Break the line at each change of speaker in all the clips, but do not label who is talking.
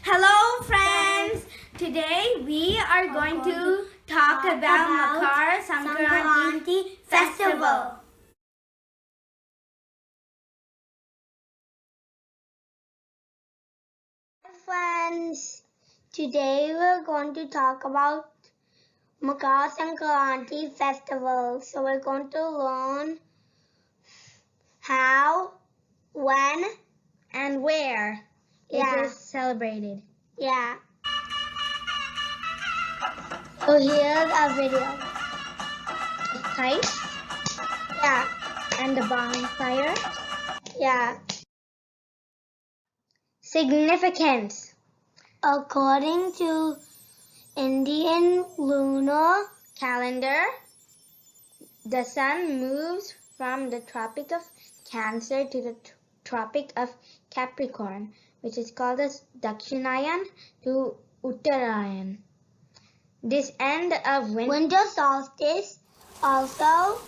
Hello friends! Today we are going to talk about Makar Sankranthi Festival.
Hi friends, today we're going to talk about Makar Sankranthi Festival. So we're going to learn how, when,
And where it is celebrated.
Yeah. So here's a video.
Kites
Yeah.
and the bonfire.
Yeah.
Significance.
According to Indian lunar
Calendar. The sun moves from the Tropic of Cancer to the Tropic of Capricorn, which is called as Dakshinayan to Uttarayan. This end of
winter solstice also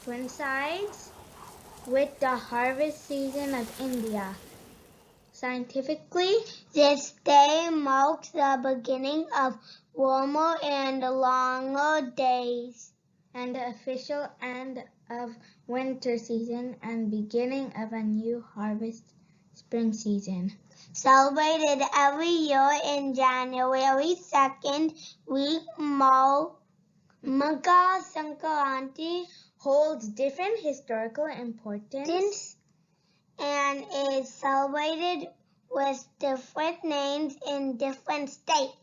coincides with the harvest season of India. Scientifically,
this day marks the beginning of warmer and longer days
and the official end of winter season and beginning of a new harvest spring season.
Celebrated every year in January 2nd week, Makar Sankranthi
Holds different historical importance
and is celebrated with different names in different states.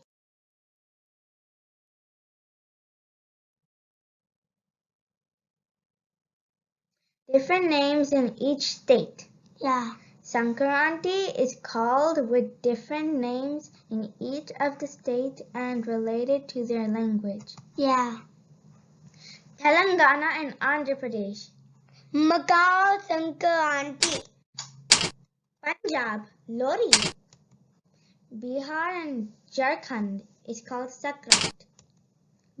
Different names in each state.
Yeah.
Sankranthi is called with different names in each of the states and related to their language.
Yeah.
Telangana and Andhra Pradesh.
Makar Sankranthi.
Punjab, Lori. Bihar and Jharkhand is called Sakrat.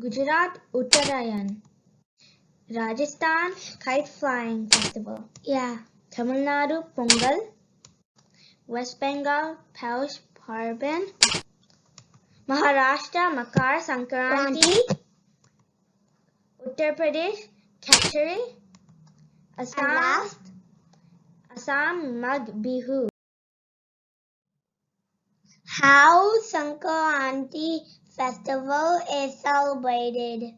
Gujarat, Uttarayan. Rajasthan, Kite Flying Festival.
Yeah.
Tamil Nadu, Pongal. West Bengal, Paush Parban. Maharashtra, Makar Sankranti. Uttar Pradesh, Khachari. Assam, Magh Bihu.
How Sankranthi Festival is celebrated.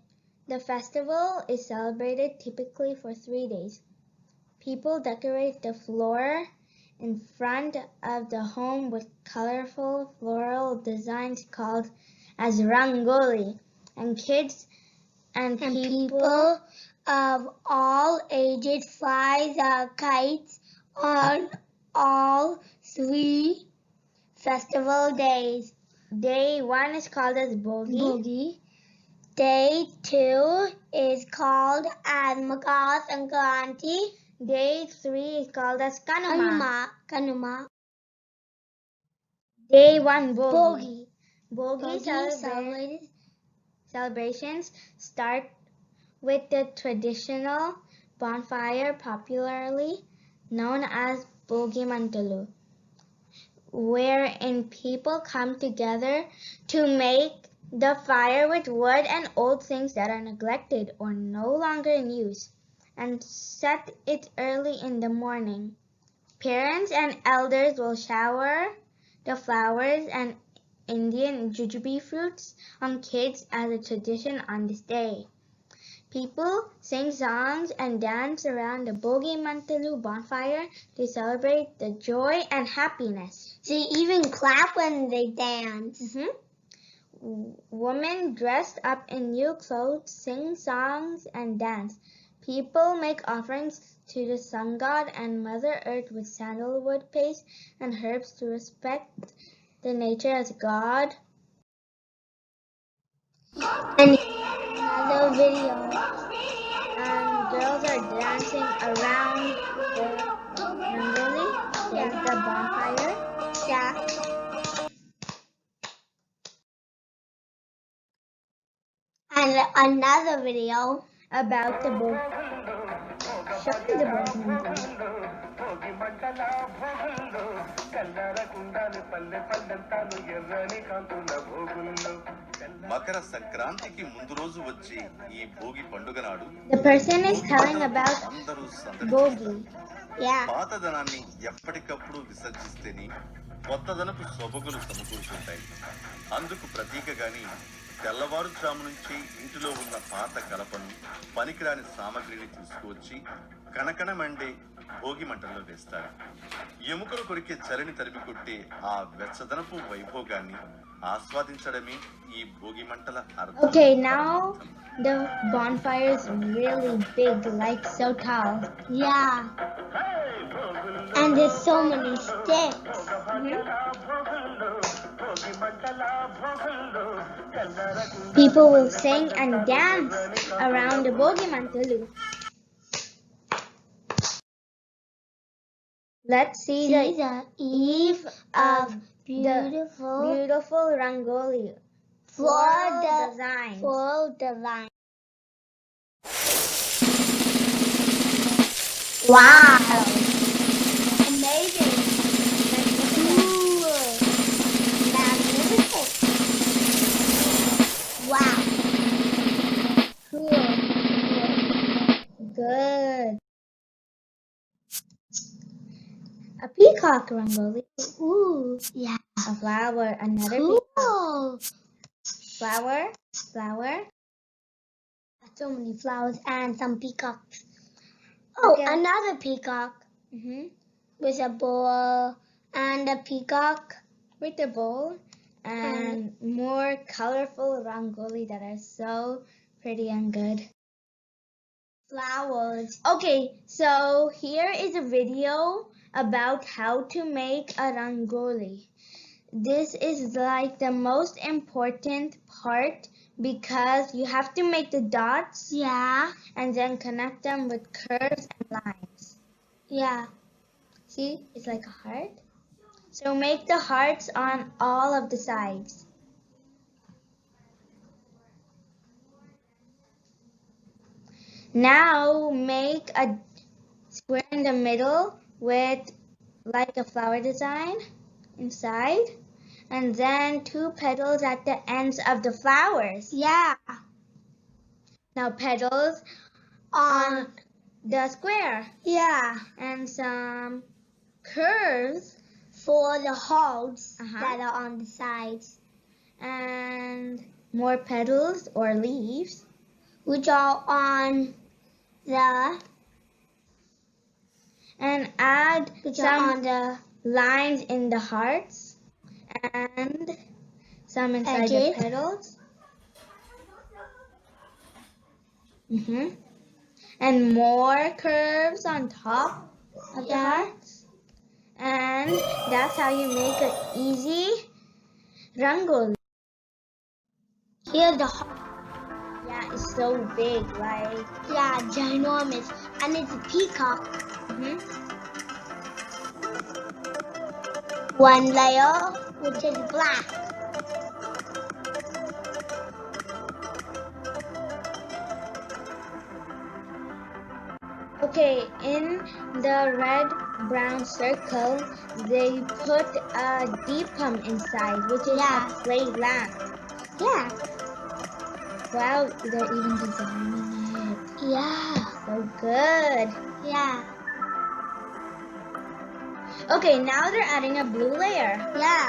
The festival is celebrated typically for 3 days. People decorate the floor in front of the home with colorful floral designs called as rangoli, and kids and people
of all ages fly the kites on all 3 festival days.
Day 1 is called as Bogi.
Day 2 is called as Makar Sankranti.
Day 3 is called as Kanuma. Day 1 Bogi. Bogi celebrations start with the traditional bonfire popularly known as Bogi Mantalu, wherein people come together to make the fire with wood and old things that are neglected or no longer in use, and set it early in the morning. Parents and elders will shower the flowers and Indian jujube fruits on kids as a tradition on this day. People sing songs and dance around the Bogi Mantalu bonfire to celebrate the joy and happiness.
They even clap when they dance.
Women dressed up in new clothes sing songs and dance. People make offerings to the sun god and Mother Earth with sandalwood paste and herbs to respect the nature as God.
And another video.
And girls are dancing around the rangoli, the bonfire.
Yeah. And another video
About the boat. Show me the boat.
Makar సంక్రాంతికి ముందు రోజు వచ్చే ఈ భోగి పండుగ నాడు
The person is telling about
అందరూ సందడి
Bogi.
Yeah.
పాతదనాన్ని ఎప్పటికప్పుడు విసర్జిస్తేనే కొత్తదనపు సొబగులు సమకూరుతుంటాయి. అందుకు ప్రతీకగాని తెల్లవారుజాము నుంచి ఇంటిలో ఉన్న పాత కలపను పనికిరాని సామగ్రిని తీసుకువచ్చి కనకనమండే భోగి మంటల్లో వేస్తారు. ఎముకలు కొరికే చలిని తరిమి కొట్టే ఆ వెచ్చదనపు వైభోగాన్ని ఆస్వాదించడమే ఈ భోగి మంటల అర్థం.
Okay, now the bonfire is really big, like so tall.
Yeah. And there's so many sticks.
People will sing and dance around the Bogi Mantalu. Let's see the eve of the beautiful Rangoli.
Full
designs.
Full design. Wow. Amazing. Cool. Magnificent. Wow.
Cool. Good. A peacock Rangoli.
Ooh. Yeah.
A flower. Another peacock.
Cool.
Flower. Flower.
So many flowers and some peacocks. Oh,
Okay.
another peacock with a bowl and a peacock.
With a bowl and more colorful rangoli that are so pretty and good.
Flowers.
Okay, so here is a video about how to make a rangoli. This is like the most important part because you have to make the dots,
Yeah.
and then connect them with curves and lines.
Yeah.
See, it's like a heart. So make the hearts on all of the sides. Now make a square in the middle with like a flower design inside, and then 2 petals at the ends of the flowers.
Yeah.
Now petals on the square,
Yeah.
and some curves
For the holes
Uh-huh.
that are on the sides,
and more petals or leaves.
which are on the
And add
which are
some
on the
lines in the hearts and some inside the
Edges.
petals. And more curves on top of the
Yeah.
hearts. And that's how you make an easy rangoli.
here's the heart.
Yeah, it's so big, like.
Yeah, ginormous, and it's a peacock. One layer, which is black.
Okay, in the red-brown circle, they put a deepam inside, which is
Yeah.
a clay lamp.
Yeah.
Wow, they're even designing it.
Yeah.
So good.
Yeah.
Okay, now they're adding a blue layer.
Yeah.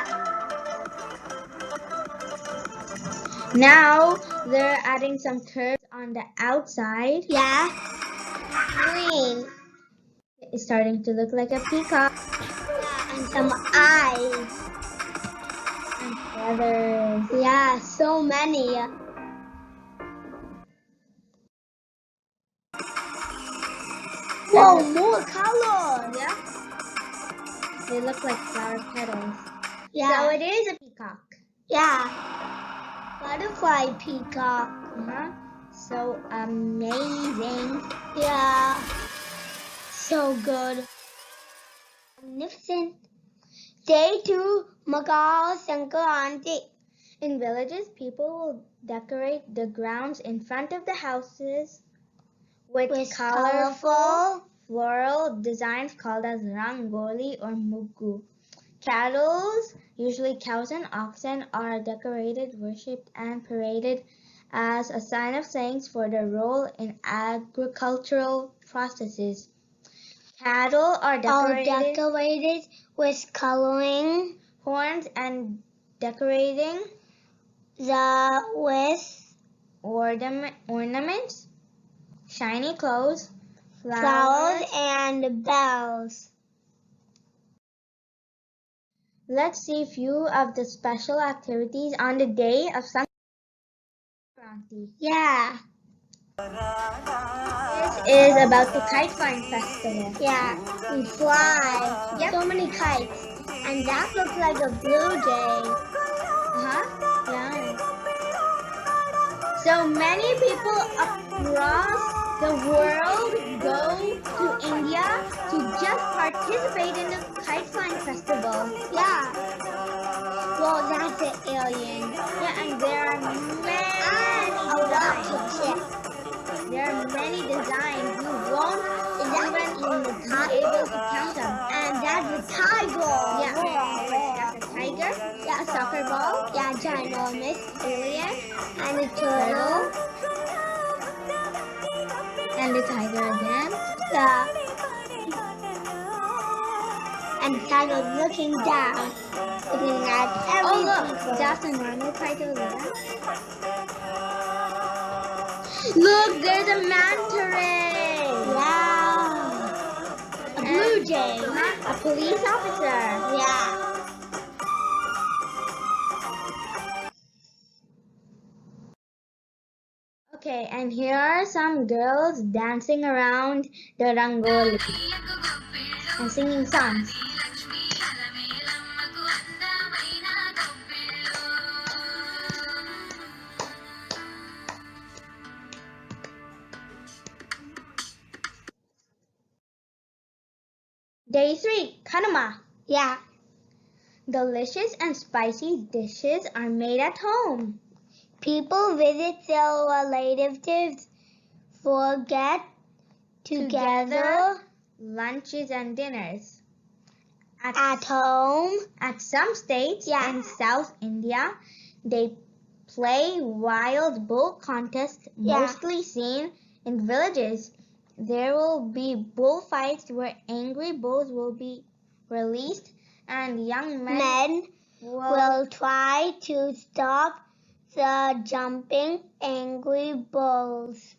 Now they're adding some curves on the outside.
Yeah. Green.
It's starting to look like a peacock.
Yeah, and some eyes.
And feathers.
Yeah, so many. Whoa, more colors.
Yeah. They look like flower petals.
Yeah.
So it is a peacock.
Yeah. Butterfly peacock.
So amazing.
Yeah. So good. Magnificent. Day 2, Makar Sankranthi.
In villages, people will decorate the grounds in front of the houses with colorful floral designs called as rangoli or mugu. Cattle, usually cows and oxen, are decorated, worshipped, and paraded as a sign of thanks for their role in agricultural processes. Cattle are
decorated with coloring
horns and decorating
with
ornaments, shiny clothes,
flowers and bells.
Let's see a few of the special activities on the day of Sankranthi.
Yeah.
This is about the kite flying festival.
Yeah, we fly.
Yep.
So many kites. And that looks like a blue jay.
Yeah. So many people across the world go to India to just participate in the kite flying festival.
Yeah. Well, that's an alien.
Yeah, and there are many designs. You won't even be able to count them.
And that's a tiger.
Yeah. That's a tiger.
Yeah,
A soccer ball.
Yeah, ginormous.
Alien.
And a turtle.
And the tiger again.
Yeah. And the tiger looking down. Looking at every
Oh look,
people.
that's a normal tiger there. Look, there's a manta ray.
Wow. A blue jay.
A police officer.
Yeah.
Okay, and here are some girls dancing around the rangoli and singing songs. Day 3, Kanama.
Yeah.
Delicious and spicy dishes are made at home.
People visit their relatives for get together
Lunches and dinners.
at home.
At some states
Yeah.
in South India, they play wild bull contests,
Yeah.
mostly seen in villages. There will be bullfights where angry bulls will be released and young men
will try to stop the jumping angry bulls.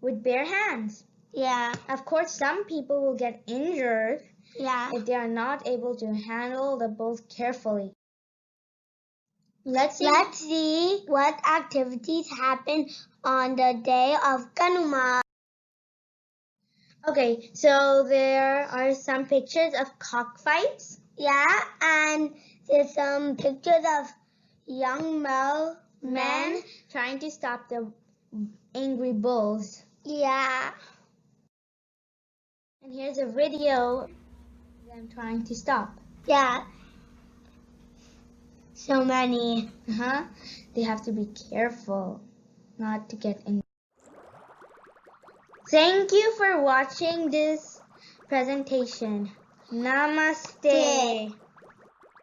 with bare hands.
Yeah.
Of course, some people will get injured
Yeah.
if they are not able to handle the bulls carefully. Let's
see what activities happen on the day of Kanuma.
Okay, so there are some pictures of cockfights.
Yeah, and there's some pictures of young
Men trying to stop the angry bulls.
Yeah.
And here's a video of them trying to stop.
Yeah. So many.
They have to be careful not to get injured. Thank you for watching this presentation. Namaste.